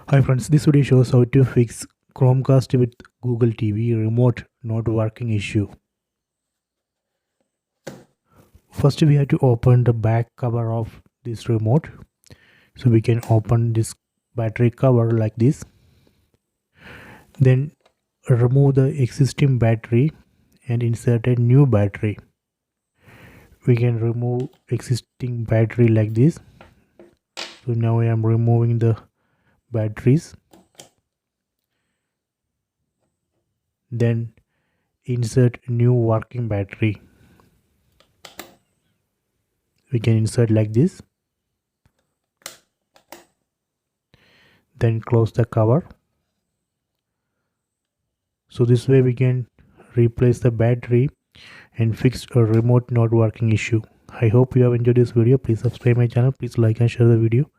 Hi friends, this video shows how to fix Chromecast with Google TV remote not working issue. First we have to open the back cover of this remote. So we can open this battery cover like this. Then remove the existing battery and insert a new battery. We can remove existing battery like this. So now I am removing the batteries. Then insert new working battery. We can insert like this. Then close the cover. So this way we can replace the battery and fix a remote not working issue. I hope you have enjoyed this video. Please subscribe my channel. Please like and share the video.